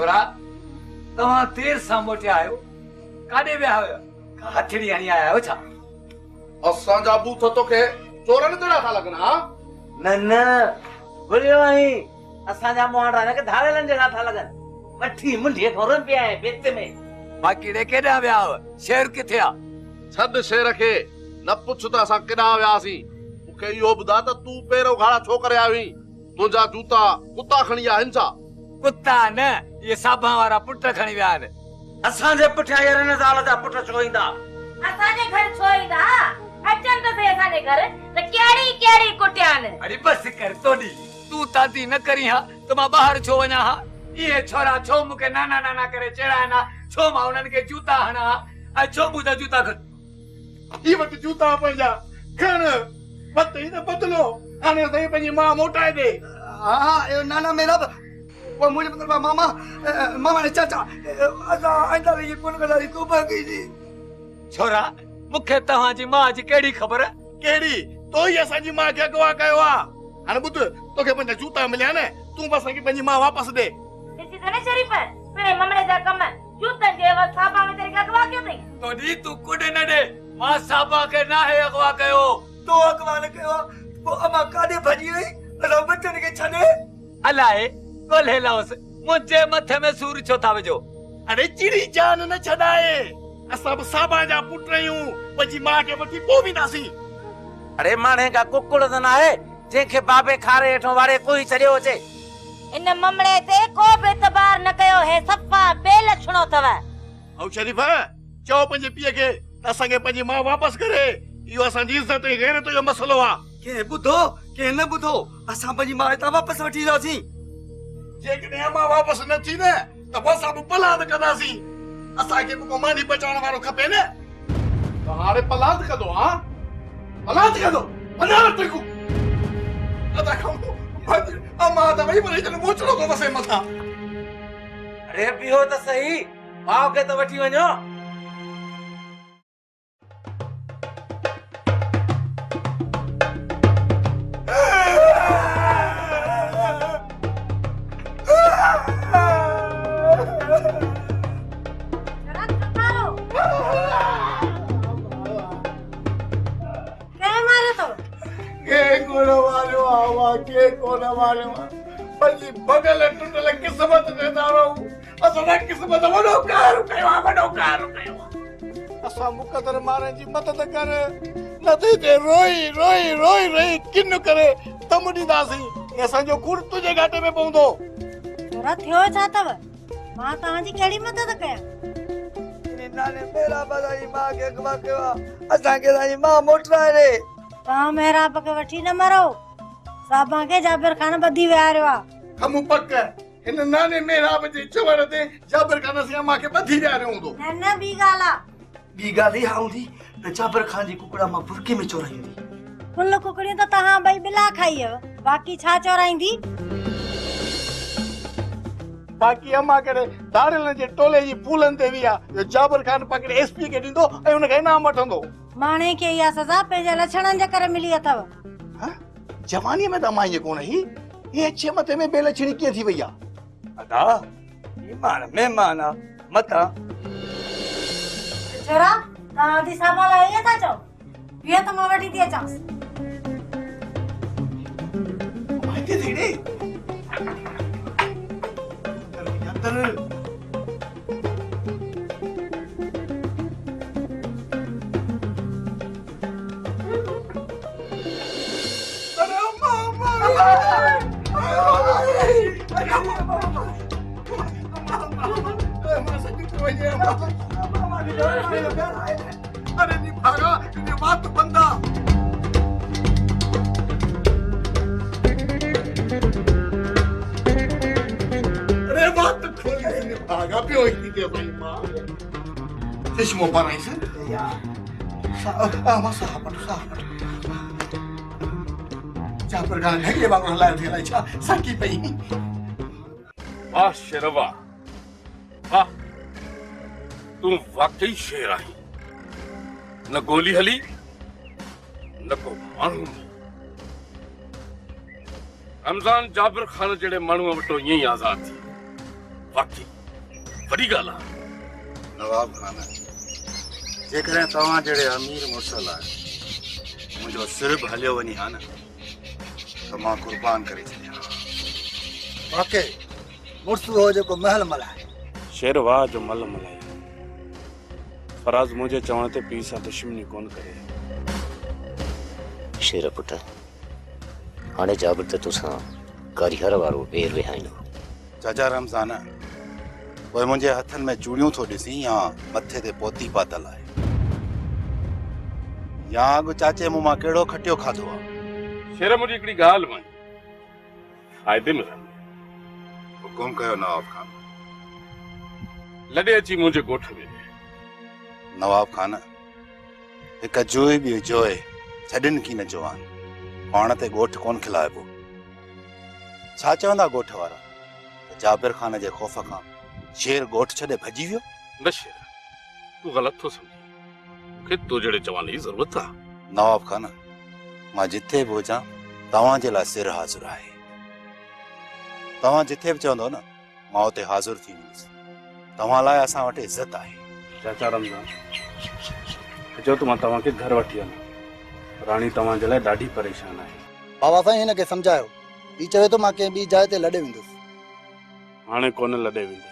छोरा तव्हां देर सां मोटिया आहियो, काॾे विया हुयो? हथड़ी हणी आया हो छा? असांजा बूथ तोखे चोरनि जहिड़ा था लॻनि हा? न बोलियो आई असांजा मोहाड़ा न के धाड़ेलन जहिड़ा था लॻनि। मठी मुंडीअ खां रुन पिया आहिनि भित में। बाक़ी ॾे केॾां विया हुआ? शेर किथे आ? छॾ शेर खे, न पुछ त असां केॾां वियासीं। मूंखे इहो ॿुधा त तूं पहिरियों घाड़ा छो करे आयो हुई? तुंहिंजा जूता कुता खणी विया आहिनि छा? कुत्ता न, ये साबा वारा पुट खणी विया आहिनि। असांजे पुठियां यार न ज़ाल जा पुट छो ईंदा? असांजे घर छो ईंदा? अचनि त सही असांजे घर त कहिड़ी कहिड़ी कुटियान। अरे बस कर तोडी, तू ताती न करी हा त मां ॿाहिरि छो वञा हा? ये छोरा छो मूंखे नाना नाना करे चढ़ाइना? छो मां उन्हनि खे जूता हणा ऐं छो मुंहिंजा जूता खण? ही वटि जूता पंहिंजा खण, बत ही त बदलो हाणे सही पंहिंजी मां मोटाए दे। हाँ नाना मेरा वो मुझे मतलब मामा मामा ने चाचा असा आइंदा ये कौन गलारी को भागी जी। छोरा मूंखे तव्हांजी मां जी कहिड़ी ख़बर? कहिड़ी? तो ही असांजी मां खे अगवा कयो आहे। हाणे ॿुध, तोखे पंहिंजा जूता मिलिया न, तूं बस असांखे पंहिंजी मां वापसि ॾे। ॾिसी त न शरीफ़ तेरे ममड़े जा कम जूतनि जे वस साबा में तेरे अगवा कयो अथई? तोडी तू कुॾ न ॾे, मां साबा खे नाहे अगवा कयो। तो अगवा न कयो वो अमा काडे भजी वई अला बचन के छने अलाए कोल्हे लाउस मुंहिंजे मथे में सूर छो था विझो? अरे चिड़ी जान न छॾाए, असां बि साबा जा पुट आहियूं, पंहिंजी मां खे वठी पोइ वेंदासीं। अरे माणे का कुकुड़ न आहे जंहिंखे बाबे खारे हेठों वारे कोई छॾियो अचे। इन ममड़े ते को बि एतबार न कयो, हे सफ़ा बेलक्षणो अथव। ऐं शरीफ़ चओ पंहिंजे पीउ खे त असांखे पंहिंजी मां वापसि करे, इहो असांजी इज़त ऐं गैरत जो मसइलो आहे। के बुधो के न बुधो असा पंजी मां ता वापस वठी जासी। जेकॾहिं अमा वापसि न थी न त पोइ असां बि पलाद कंदासीं। असांखे बि को मानी बचाइण वारो खपे न। त हाणे पलाद कंदो हा? पलाद कंदो वञा तेकू अदा खाऊं अमा त वई वरी जन मोचड़ो को वसे मथा। अरे बिहो त सही, भाव के तो वठी वञो। के कोन मारियो पंहिंजी बगल टुटल किस्मत ते दारो असां किस्मत वॾो कार कयो। असां मुक़दर मारनि जी मदद कर, न ते रोई रोई रोई रोई किन करे तम ॾींदासीं। असांजो खून तुंहिंजे घाटे में पवंदो। छोरा थियो छा अथव? मां तव्हांजी कहिड़ी मदद कयां? नाने मेरा बदाई मां के अगवा कयो असा के साई मां मोटराए रे। तव्हां मेहराब खे वठी न मरो, साबा के जाबिर खान बधी वियारियो आहे। हम पक इन नाने मेहराब जे चवण ते जाबिर खान से अमा के बधी वियारियो हूंदो। न ॿी ॻाल्हि आहे। ॿी ॻाल्हि इहा हूंदी त जाबिर खान जी कुकड़ा मां बुरके में चोराईंदी। फुल कुकड़ियूं त तव्हां ॿई बिला खाई हुयव, बाक़ी छा चोराईंदी? बाक़ी अमा करे दाड़िलन जे टोले जी फूलन ते विया जो जाबिर खान पकड़े एसपी के ॾींदो ऐं उनखे इनाम वठंदो। माणे खे इहा सज़ा पंहिंजे लछणनि जे करे मिली अथव। जवानी में त माई कोन ही ये अच्छे मथे में बेलछणी कीअं थी वई आहे? अदा ईमान मेहमान मता छोरा तव्हां दी साबा लाइ ईअं था चओ? वीह त मां वठी थी अचांसि। हिते थी ॾे अरे नी भागा ये बात बंदा। अरे बात खोल नी भागा पियो ही दे भाई मां चश्मो पाराई से या मसा पट जाबिर खान ढगे वांगुरु हलाए थी अलाए छा साकी पई। वाह शेरवा वाह, तू वाकई शेर आहीं। न गोली हली न को माण्हू। रमज़ान जाबिर खान जहिड़े माण्हूअ वटो ईअं ई आज़ाद थी। वाकई वॾी ॻाल्हि आहे। नवाब खान जेकॾहिं तव्हां जहिड़े अमीर मुड़ुस लाइ मुंहिंजो सिर बि हलियो वञे हा न त मां क़ुर्बान करे छॾियां। वाकई मुड़ुस हो जेको महल मल्हाए। शेरवाह जो मल मलाई फराज़ मुंहिंजे चवण ते पीउ सां दुश्मनी कोन करे। शेर पुट हाणे जाबिर त तोसां कारीहर वारो ॿेर विहाईंदो। चाचा रमज़ान पोइ मुंहिंजे हथनि में चूड़ियूं थो ॾिसी या मथे ते पोती पातल आहे या अॻु चाचे मूं मां कहिड़ो खटियो खाधो आहे। शेर मुंहिंजी हिकिड़ी ॻाल्हि मञ, फ़ाइदे में रहंदो। हुकुम कयो नवाब खान। लॾे अची मुंहिंजे ॻोठ में वेह। नवाब खान हिकु जोइ बि जोइ छॾनि की न जवान पाण ते ॻोठ कोन खिलाइबो। छा चवंदा ॻोठ वारा जाबिर खान जे ख़ौफ़ खां शेर ॻोठ छॾे भॼी वियो? न शेर, तूं ग़लति थो सम्झी। मूंखे तो जहिड़े जवान जी ज़रूरत आहे। नवाब खान मां जिथे बि हुजां तव्हांजे लाइ सिर हाज़िर आहे। तव्हां जिथे बि चवंदो न मां उते हाज़िर थी वेंदुसि। तव्हां लाइ असां वटि इज़त आहे। चाचा रमज़ान चओ त मां तव्हांखे घर वठी वञा। राणी तव्हांजे लाइ ॾाढी परेशान आहे। बाबा साईं हिनखे सम्झायो। ही चवे थो मां कंहिं ॿी जाइ ते लॾे वेंदुसि। हाणे कोन लॾे वेंदुसि।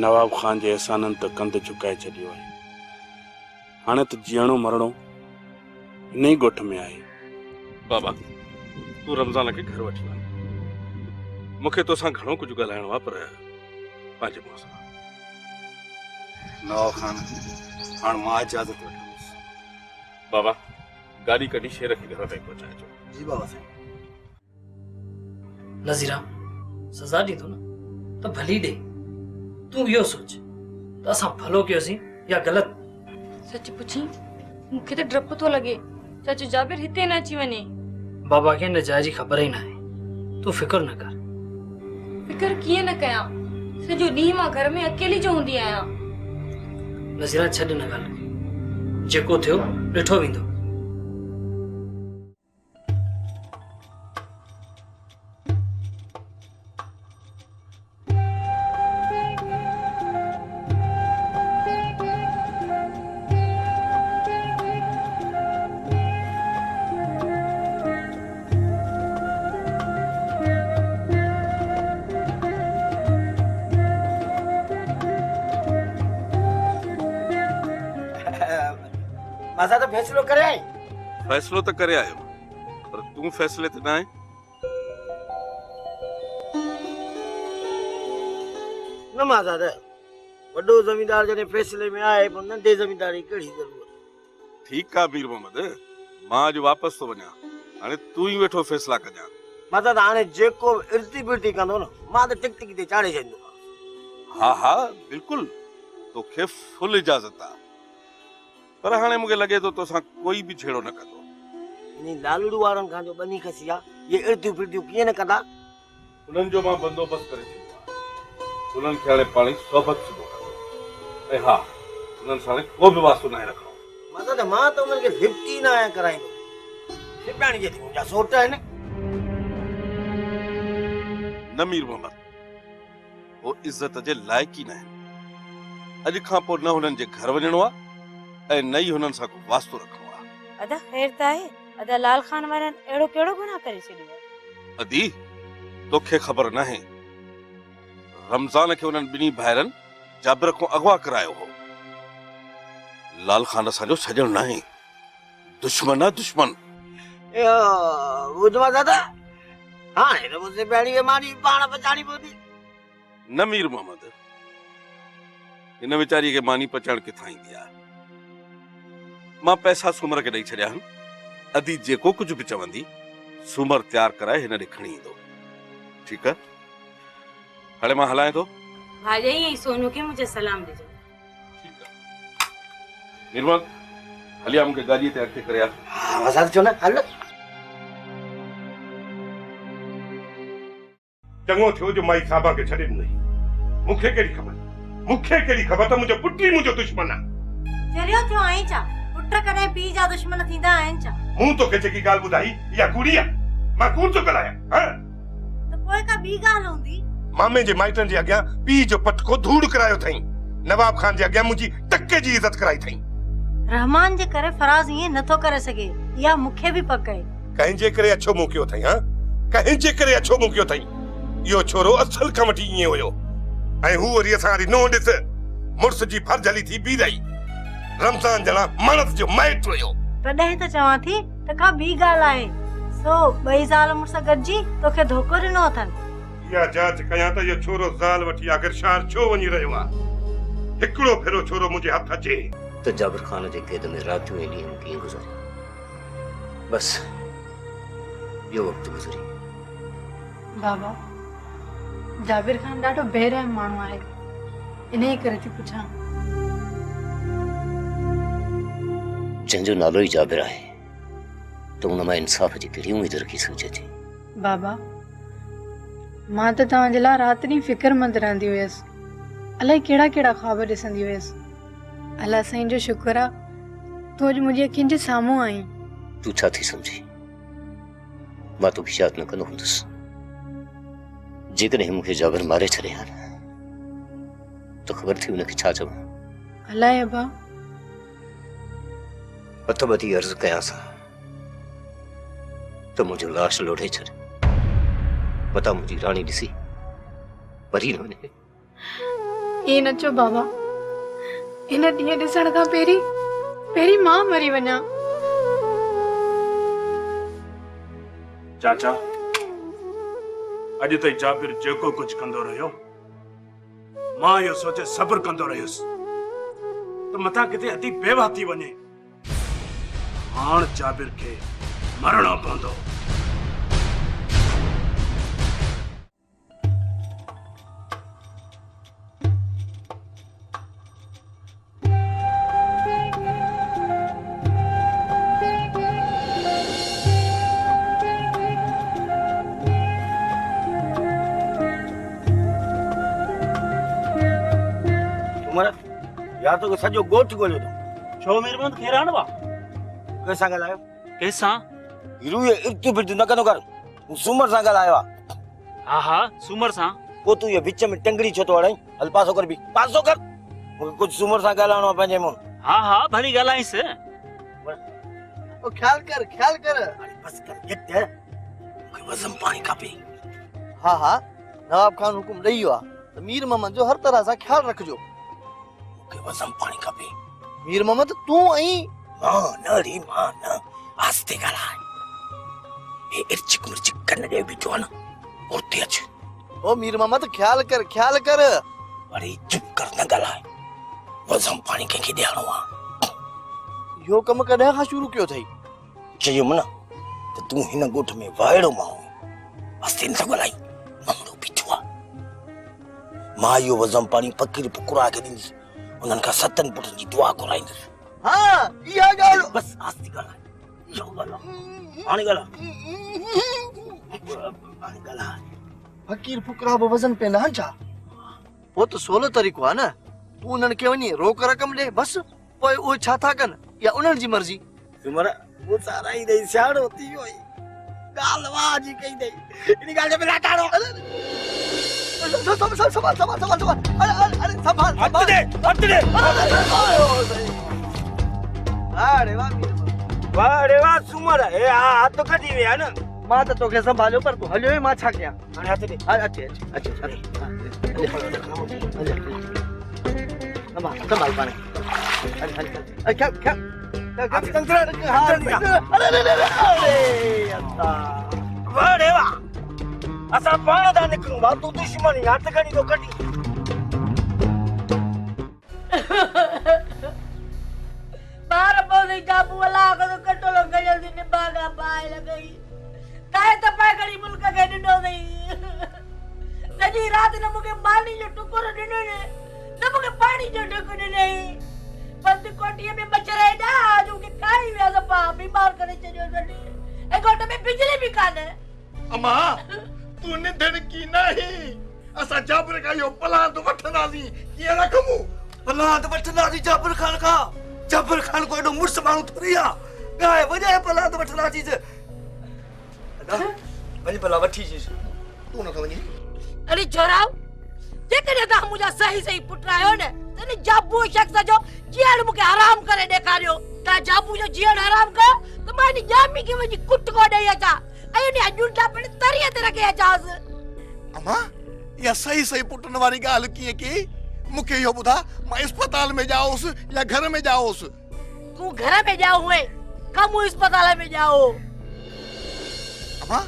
नवाब खान जे एहसाननि त कंध झुकाए छॾियो आहे। हाणे त जीअणो मरणो इन ई ॻोठ में आहे। बाबा तूं रमज़ान खे घर वठी वञ। मूंखे तोसां घणो कुझु ॻाल्हाइणो आहे पर पंहिंजे मुंहं सां। नवाब खान हाणे मां इजाज़त वठंदुसि। बाबा गाॾी कढी शेर खे घर ताईं पहुचाइजो। जी बाबा साईं। नज़ीरा सज़ा ॾींदो न त भली ॾे। तूं इहो सोच त असां भलो कयोसीं या ग़लति। सच पुछी मूंखे त डपु थो लॻे चाचू जाबिर हिते न अची वञे। बाबा खे हिन जाइ जी ख़बर ई न आहे। तूं फिकर न कर। फिकर कीअं न कयां, सॼो ॾींहुं मां घर में अकेली जो हूंदी आहियां। नज़ीरा छॾ न ॻाल्हि, जेको थियो ॾिठो वेंदो। मां तो फैसलो करे आई। फैसलो तो करे आयो पर तूं फैसले ते न आहे। न माता वॾो ज़मींदार जॾहिं फैसले में आहे पोइ नंढे ज़मींदार जी कहिड़ी ज़रूरत। ठीकु आहे मीर मोहम्मद, मां अॼु वापसि थो वञा। हाणे तूं ई वेठो फैसला कजां। माता हाणे जेको इर्ती बिर्ती कंदो न मां त टिक टिक ते चाढ़े छॾींदुमि। हा हा बिल्कुलु तोखे फुल इजाज़त आहे पर हाणे मूंखे लॻे थो तोसां कोई बि छेड़ो न कंदो। इन लालूड़ू वारनि खां जो बनी खसी आहे ये इर्तियूं फिरतियूं कीअं न कंदा। उन्हनि जो मां बंदोबस्तु करे छॾियो आहे। उन्हनि खे हाणे पाण ई सोबत सिधो कंदो। ऐं हा उन्हनि सां को बि वास्तो न आहे रखणो। मां त उन्हनि खे लिफ्टी न आहियां कराईंदो। सिपाणी जेतिरी मुंहिंजा सोट आहिनि। न मीर मोहम्मद वो इज़त जे लाइक़ ई न आहिनि। अॼु खां पोइ न हुननि जे घर वञणो आहे ऐं न ई हुननि सां को वास्तो रखणो आहे। अदा ख़ैर त आहे अदा लाल खान वारनि अहिड़ो कहिड़ो गुनाह करे छॾियो आहे? अदी तोखे ख़बर न आहे रमज़ान खे हुननि ॿिन्ही भाइरनि जाबिर खां अगवा करायो हो। लाल खान असांजो छॾणु न आहे, दुश्मन आहे दुश्मन। ॿुध दादा हाणे त मुंहिंजे पहिरीं मानी पाण पचाणी पवंदी। न मीर मोहम्मद हिन वीचारी खे मानी पचाइण किथां ईंदी आहे। मां पैसा सूमर खे ॾेई छॾिया आहिनि। अदी जेको कुझु बि चवंदी सूमर तयारु कराए हिन ॾे खणी ईंदो। ठीकु आहे हाणे मां हलायां थो। भाॼई ऐं सोनू खे मुंहिंजो सलाम ॾिजो। ठीकु आहे निर्मल हलिया मूंखे गाॾीअ ते अॻिते करे आ। मज़ाक छो न हल। चङो थियो जो माई साहबा खे छॾे ॾिनई। मूंखे कहिड़ी ख़बर त मुंहिंजो पुट ई मुंहिंजो दुश्मन आहे। जरियो थियो आई छा पुट कॾहिं पीउ जा दुश्मन थींदा आहिनि छा? मूं तोखे जेकी ॻाल्हि ॿुधाई इहा कूड़ी आहे। मां कूड़ थो ॻाल्हायां। त पोइ का ॿी ॻाल्हि हूंदी। मामे जे माइटन जे अॻियां पीउ जो पटको धूड़ करायो अथई। नवाब खान जे अॻियां मुंहिंजी टके जी इज़त कराई अथई। रहमान जे करे फराज़ ईअं नथो करे सघे, इहा मूंखे बि पक आहे। कंहिंजे करे अछो मुंहुं कयो अथई? हा, कंहिंजे करे अछो मुंहुं कयो अथई? इहो छोरो असल खां वठी ईअं हुयो ऐं हू वरी असां वरी नो ॾिस मुड़ुस जी फर्जली थी बी रही। रमज़ान जला मानस जो माइट हुयो। तॾहिं त चवां थी त का ॿी ॻाल्हि आहे। सो ॿई ज़ाल मुड़ुस गॾिजी तोखे धोखो ॾिनो अथनि। इहा जांच कयां त इहो छोरो ज़ाल वठी आख़िर शहर छो वञी रहियो आहे। हिकिड़ो भेरो छोरो मुंहिंजे हथ अचे त जाबिर खान जे क़ैद में रातियूं ऐं ॾींहं कीअं गुज़ारिया, बस इहो वक़्तु गुज़री। बाबा, जाबिर खान ॾाढो बेरहम माण्हू आहे, इन्ही करे थी पुछां। जंहिंजो नालो ई जाबिर आहे त उन मां इंसाफ़ जी कहिड़ी उमेद रखी सघिजे थी। बाबा, मां त तव्हांजे लाइ राति ॾींहुं फ़िक्रमंद रहंदी हुयसि, अलाए कहिड़ा कहिड़ा ख़्वाब ॾिसंदी हुयसि। अलाह साईं जो शुक्र आहे तूं अॼु मुंहिंजी अखियुनि जे साम्हूं आई। तूं छा थी सम्झी? मां तोखे यादि न कंदो हूंदुसि। जेकॾहिं मूंखे जाबिर मारे छॾिया त ख़बर थी हुनखे छा चवां। अलाए अबा, हथ ॿधी अर्ज़ कयांस त मुंहिंजो लाश लोढ़े छॾ, मता मुंहिंजी राणी ॾिसी परी न वञे। ईअं न चओ बाबा, इन ॾींहं ॾिसण खां पहिरीं मां मरी वञा। चाचा, अॼु ताईं जाबिर जेको कुझु कंदो रहियो, मां इहो सोचे सब्र कंदो रहियुसि त मथां किथे अति बेवा थी वञे। हाणे जाबिर खे मरणो पवंदो। या तो सॼो ॻोठ ॻोल्हियो अथऊं। छो मीरबंद खेरान वा कंहिंसां ॻाल्हायो? कंहिंसां? हीरू ये इर्ती फिरती न कंदो कर। हूं सूमर सां ॻाल्हायो आहे। हा हा, सूमर सां। पोइ तूं इहो विच में टंगड़ी छो थो अड़ाई? हल पासो कर बि, पासो कर। मूंखे कुझु सूमर सां ॻाल्हाइणो आहे पंहिंजे मुंहुं। हा हा, भली ॻाल्हाइंसि। ओ ख्याल कर। अरे बस कर गिट, मूंखे वज़म पाणी खपे। हाँ हाँ, नवाब खान हुकुम ॾई वियो आहे त मीर मोहम्मद जो हर तरह सां ख्याल रखिजो। मूंखे वज़म पाणी खपे। मीर मोहम्मद तूं ऐं मां न री मां न आस्ते ॻाल्हाए। हे इर्चिक मिर्चिक कन ॾे बीठो आहे न, उते अच। ओ मीर मोहम्मद ख्याल कर। अरे चुप कर, न ॻाल्हाए। वज़म पाणी कंहिंखे ॾियणो आहे। इहो कमु कॾहिं खां शुरू कयो अथई? चयुमि न त तूं हिन ॻोठ में वाइड़ो माण्हू आस्ते न ॻाल्हाई। मामलो बीठो आहे। मां इहो वज़म पाणी फ़कीर फुकरा खे ॾींदुसि, उन्हनि खां 7 पुटनि जी दुआ घुराईंदुसि। हाँ, इहा ॻाल्हि बस आस्ते ॻाल्हाए। इहो ॻाल्हाए, हाणे ॻाल्हाए। फकीर फुकरा बि वज़न पेंदा आहिनि छा? वो तो सोलो तरीक़ो आहे न। तूं उन्हनि खे वञी रोक रक़म ॾे, बस पोइ उहे छा था कनि या उन्हनि जी मर्ज़ी। सुमर वो सारा ई ॾेई सियाणो थी वियो। ॻाल्हि वाह जी कई अथई। इन ॻाल्हि जो बिना टाड़ो। संभाल। अरे संभाल। हथ दे। अरे वाह सुमर, ए हथ कढी विया न। मां त तोखे संभालियो, पर तूं हलियो ई मां छा कयां? हाणे हथ दे। अचे संभाल पाणे। हल क्या अरे वाह, असां पाण था निकिरूं। तूं दुश्मन हथ खणी तो कढी। बार पौधे जाबू वाला का तो कटोलो गजल दी ने बागा पाए लगई। काहे त पागड़ी मुल्क के ॾिनो नहीं। सॼी रात न मूंखे पानी जो टुकुर ॾिनो ने, न मूंखे पानी जो टुकुर ॾिनो। बंद कोठीअ में मच्छर एॾा जो के खाई विया त पा बीमार करे छॾियो सॼी। ए घोट में बिजली भी कान्हे। अम्मा, तूं निंढण की नहीं? असां जाबिर खां इहो पलांद वठंदासीं, कीअं रखूं? पलांद वठंदासीं जाबिर खान खां? जाबिर खान को एॾो मुड़ुस माण्हू थोरी आहे। ॻाए वॼाए पलांद वठंदासीं। वञ भला वठी अचीसि। तूं न वञी। अरे छोराओ जेकॾहिं तव्हां मुंहिंजा सही सही पुट आहियो न तॾहिं जाबू शख़्स जो जीअण मूंखे हराम करे ॾेखारियो। तव्हां जाबू जो जीअण हराम कयो त मां हिन जामी खे वञी कुटको ॾेई अचां ऐं उन जुंडा पिण तरीअ ते रखे अचांसि। अम्मा इहा सही सही पुटनि वारी ॻाल्हि कीअं की मूंखे इहो ॿुधा मां अस्पताल में जाओसि या घर में जाओसि? तूं घर में जाओ हुए कमु अस्पताल में जाओ। अम्मा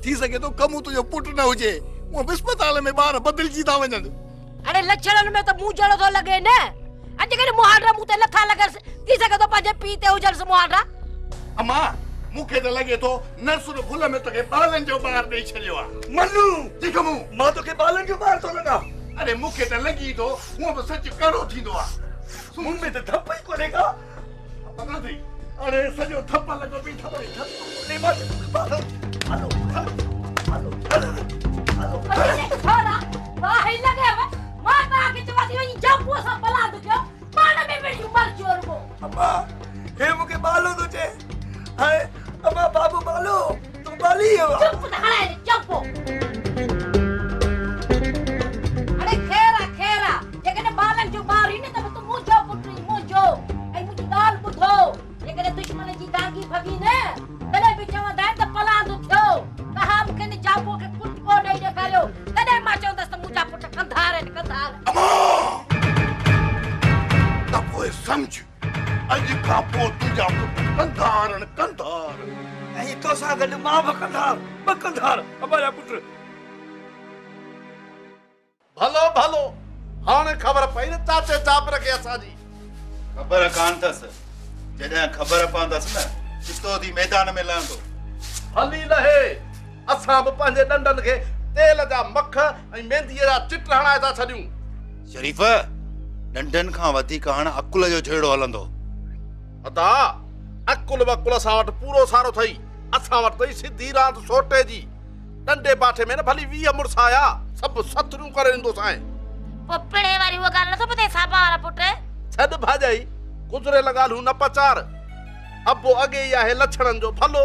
थी सघे थो कमु तुंहिंजो पुटु न हुजे उहो बि अस्पताल में ॿार बदिलजी था वञनि। अरे लक्षणनि में त मूं जहिड़ो थो लॻे न। अॼुकल्ह मुहांडा मूं ते नथा लॻसि थी सघे थो पंहिंजे पीउ ते हुजनिसि मुहांडा। अम्मा मूंखे त लॻे थो नर्सुनि भुल में तोखे ॿारनि जो ॿार ॾेई छॾियो आहे। मनु जेको मां तोखे ॿारनि जो ॿार थो लॻां। अरे मूंखे त लॻी थो हूअं बि सच कहिड़ो थींदो आहे। मुंह में त थप ई कोन्हे का। पता थी अरे सॼो थप लॻो पई थप छोरा वाह लॻे मां तव्हांखे चवां थी वञी जाबू सां बलाद कयो पाण में वेठी मर चोरबो। अम्मा हे मूंखे बालो थो चए। हाय अम्मा बाबू बालो तूं बाली हो। चुप त हणाए चुप। अरे खेरा जेकॾहिं बालनि जो ॿार ई न त तूं मुंहिंजो पुटु मुंहिंजो ऐं मुंहिंजी ॻाल्हि ॿुधो जेकॾहिं दुश्मन जी दागी भॻी न तॾहिं बि चवंदा आहिनि त पलाद थियो तव्हां मूंखे न जाबू खे कुटको ॾेई ॾेखारियो तॾहिं मां चवंदसि त मुंहिंजा पुट कंधार आहिनि कंधार। त पोइ सम्झ अॼु खां पोइ तुंहिंजा पुट कंधार आहिनि कंधार ऐं तोसां गॾु मां बि कंधार ॿ कंधार अमांजा पुट। भलो हाणे ख़बर पई न चाचे चापर खे असांजी। खबर कान अथसि जॾहिं खबर पवंदसि न चितो दी मैदान में लहंदो। हली लहे असां बि पंहिंजे ॾंडनि खे तेल जा मख ऐं मेहंदीअ जा चिट हणाए था छॾियूं। शरीफ़ नंढनि खां वधीक हाणे अकुल जो जहिड़ो हलंदो। अदा अकुल वकुल असां वटि पूरो सारो अथई। असां वटि अथई सिधी रांदि सोटे जी। नंढे पाठे में न भली 20 मुड़ुस आया सभु सतरियूं करे ॾींदोसांइ। पिणे वारी उहा ॻाल्हि नथो ॿुधे साबा वारा पुट। छॾ भाॼाई गुज़रियल ॻाल्हियूं न पचार। अबो अॻे ई आहे लछणनि जो भलो।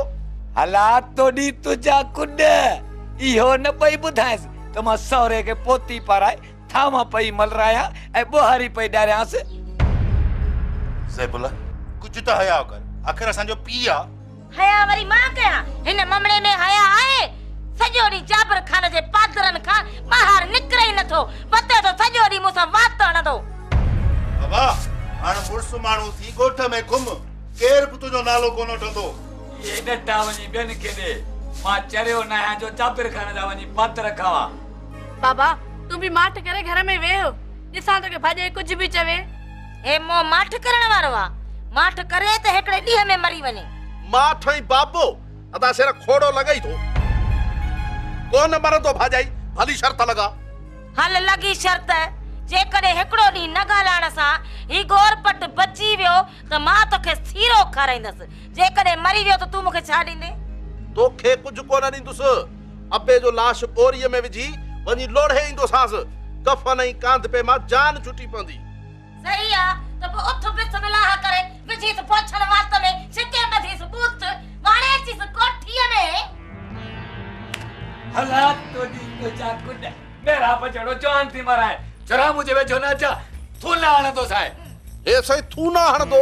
हला तोडी तुझा कुड इहो न पई ॿुधायसि त मां सहुरे खे पोती पाराए थामा पई मलराया ऐं ॿोहारी पई ॾारियांसि। ज़ैबुल्ला कुझु त हया कर आख़िर असांजो पीउ आहे। हया वरी मां कयां हिन ममड़े में हया आहे। सॼो ॾींहुं जाबर खान जे पादरनि खां ॿाहिरि निकिरे ई नथो पते तो सॼो ॾींहुं मूंसां वात हणंदो। बाबा हाणे मुड़ुसु माण्हू थी ॻोठ में घुम केर बि तुंहिंजो नालो कोन वठंदो। ये ॾटा वञी ॿियनि खे ॾे मां चरियो न आहियां जो जाबिर खान जा वञी पातर खावां। बाबा तूं बि माठ करे घर में वेहो ॾिसां तोखे भाॼे कुझु बि चवे। हे मो माठ करण वारो आहे माठ करे त हिकिड़े ॾींहं में मरी वञे। माठ ऐं बाबो अदा शेर खोड़ो लॻई थो कोन मरंदो भाॼाई भली शर्त लॻा। हल लॻी शर्त जेकॾहिं हिकिड़ो ॾींहुं न ॻाल्हाइण सां ही गोरपट बची वियो त मां तोखे सीरो खाराईंदसि। जेकॾहिं मरी वियो त तूं मूंखे छा ॾींदे? तोखे कुझु कोन ॾींदुसि। अबे जो लाश बोरीअ में विझी वञी लोढ़े ईंदोसांसि। कफन ऐं कांध पे मां जान छुटी पवंदी। सही आहे त पोइ उथ बिस मिलाह करे विझीसि पोछण वात में छिके ॿधीसि बूथ वाणे अचीसि कोठीअ में। हला तोडी तुझा कुड मेरा बचड़ो जान थी मराए जरा मुझे वेझो न अचा तू न हणंदो साए। हे सही तू न हणंदो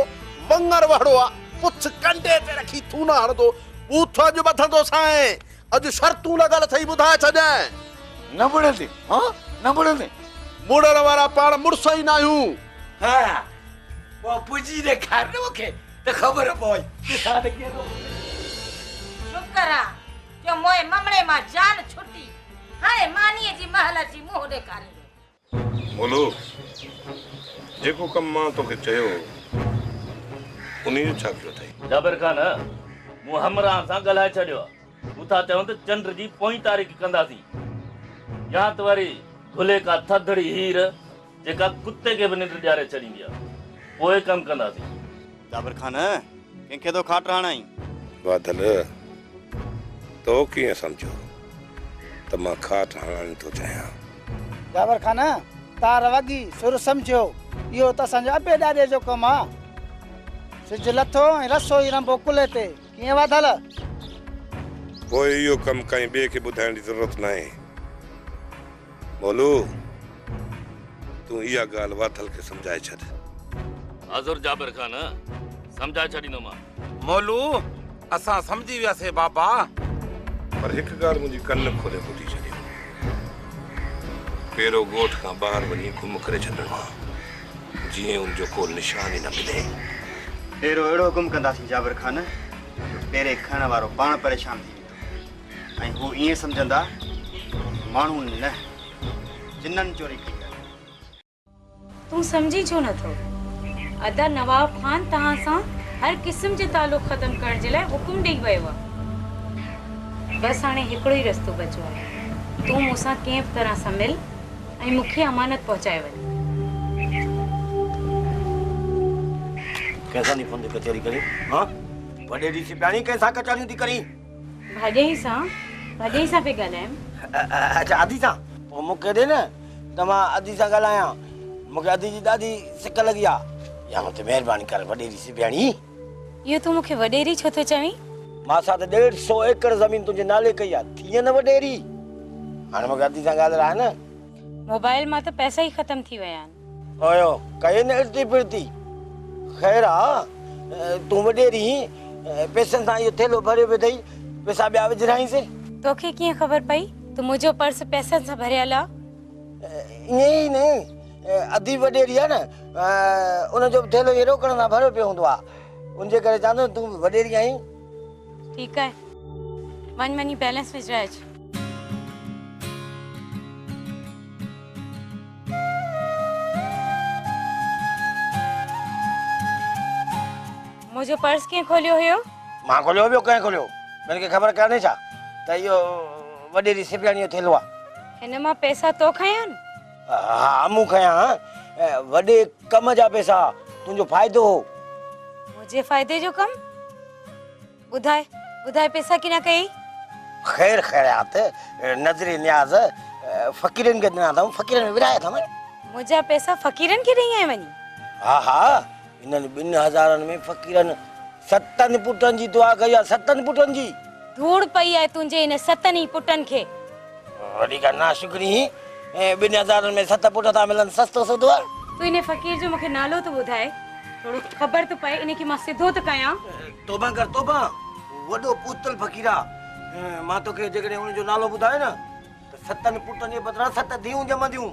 वंगर वहड़ो आहे पुछ कंडे ते रखी तू न हणंदो बूथ अॼु ॿधंदो साईं। अॼु शर्तूं लॻल अथई ॿुधाए छॾां। न मुड़ंदी हाँ न मुड़ंदी मुड़ण वारा पाण मुड़ुस ई न आहियूं। हाँ वो पुजी ॾेखार न मूंखे त ख़बर पवई ॾिसां त कहिड़ो। शुक्र आहे जो मोए ममड़े मां जान छुटी हाणे मानीअ जी महल जी मुंहुं ॾेखारींदो। बोलो जेको कम मां तोखे चयो उन्ही जो छा कयो अथई? जाबिर खान मूं हमरा सां ॻाल्हाए छॾियो आहे। तूं था चवनि त चंड जी पोईं तारीख़ कंदासीं या त वरी धुले का थधड़ी हीर जेका कुत्ते खे बि निंड ॾियारे छॾींदी आहे पोइ कमु कंदासीं। जाबिर खान कंहिंखे तो खाट हणाई बादल तो कीअं सम्झो त मां खाट हणण थो चाहियां? जाबिर खान तार वॻी सुर सम्झो इहो त असांजो अबे ॾाॾे जो कमु आहे। सिज लथो ऐं रसो ई रंबो कुले ते कीअं वाधल। पोइ इहो कमु कंहिं ॿिए खे ॿुधाइण जी ज़रूरत न आहे। मोलू तू इहा ॻाल्हि वाथल खे सम्झाए छॾ। हाज़ुर जाबिर खान सम्झाए छॾींदोमांव। मोलू असां सम्झी वियासीं बाबा। पर हिकु ॻाल्हि मुंहिंजी कन खोले ॿुधी छॾियो। पहिरियों ॻोठ खां ॿाहिरि वञी गुम करे छॾिणो आहे, जीअं उनजो को निशान ई न मिले। डेरो अहिड़ो गुम कंदासीं जाबिर खान, पहिरें खणण वारो पाण परेशान थी वेंदो ऐं हू ईअं सम्झंदा माण्हू न जिन्ननि चोरी कई आहे। तूं सम्झी छो नथो? अदा नवाब खान तव्हां सां हर क़िस्म जे तालुक़ ख़त्म करण जे लाइ हुकुम ॾेई वियो आहे। बसि हाणे हिकिड़ो ई रस्तो बचियो आहे, तूं मूंसां कंहिं बि तरह सां मिल ऐं मूंखे अमानत पहुचाए वञ। कैसा नहीं फोन दे कचहरी करी? हाँ वॾे ॾींहुं सिपियाणी कैसा कचहरियूं थी करी? भाॼई सां पे ॻाल्हायमि। अच्छा अदी सां? पोइ मूंखे ॾे न त मां अदी सां ॻाल्हायां। मूंखे अदी जी ॾाढी सिक लॻी आहे। या मूं ते महिरबानी कर वॾे ॾींहुं सिपियाणी। इहो तूं मूंखे वॾेरी छो थो चवीं? मां सां त 150 एकड़ ज़मीन तुंहिंजे नाले कई आहे, थी न वॾेरी। हाणे मूंखे अदी सां ॻाल्हाए न। मोबाइल मां त पैसा ई ख़त्म थी विया आहिनि। ओयो कई न इर्ती फिरती। ख़ैर आहे तूं वॾेरी पैसनि सां इहो थेलो भरियो पियो अथई, पैसा ॿिया विझराईंसि। तोखे कीअं ख़बर पई त मुंहिंजो पर्स पैसनि सां भरियल आहे? ईअं ई न अधी वॾेरी आहे न, उनजो बि थेलो इहे रोकड़ सां भरियो पियो हूंदो आहे, उनजे करे चवंदो तूं वॾेरी आहीं। ठीकु आहे, वञी बैलेंस विझराए अच। मुंहिंजो पर्स कीअं खोलियो हुयो? मां खोलियो ॿियो कंहिं खोलियो? मूंखे ख़बर कान्हे छा त इहो वॾेरी सिपियाणी जो थेलो आहे? हिन मां पैसा तो खयां आहिनि? हा मूं खयां, वॾे कम जा पैसा, तुंहिंजो फ़ाइदो हो। मुंहिंजे फ़ाइदे जो कमु? ॿुधाए पैसा की न कई? ख़ैर ख़ैरात नज़रे न्याज़ फ़क़ीरनि खे ॾिना अथऊं, फ़क़ीरनि में विराया अथऊं। मुंहिंजा पैसा फ़क़ीरनि खे ॾेई आहीं वञी? हा इन्हनि 2000 में फ़क़ीरनि 7 पुटनि जी दुआ कई आहे, 7 पुटनि जी। धूड़ पई आहे तुंहिंजे इन 7 पुटनि खे। वॾी का नाशुक्री, 2000 में 7 पुट था मिलनि, सस्तो सौदो आहे? तूं इन फ़क़ीर जो मूंखे नालो त ॿुधाए, थोरो ख़बर त पए, इनखे मां सिधो त कयां। तोबा कर तोबा, वॾो पुतल फ़क़ीर आहे। मां तोखे जेकॾहिं उनजो नालो ॿुधाए न त 7 पुटनि जे बदिरां 7 धीअरूं ॼमंदियूं।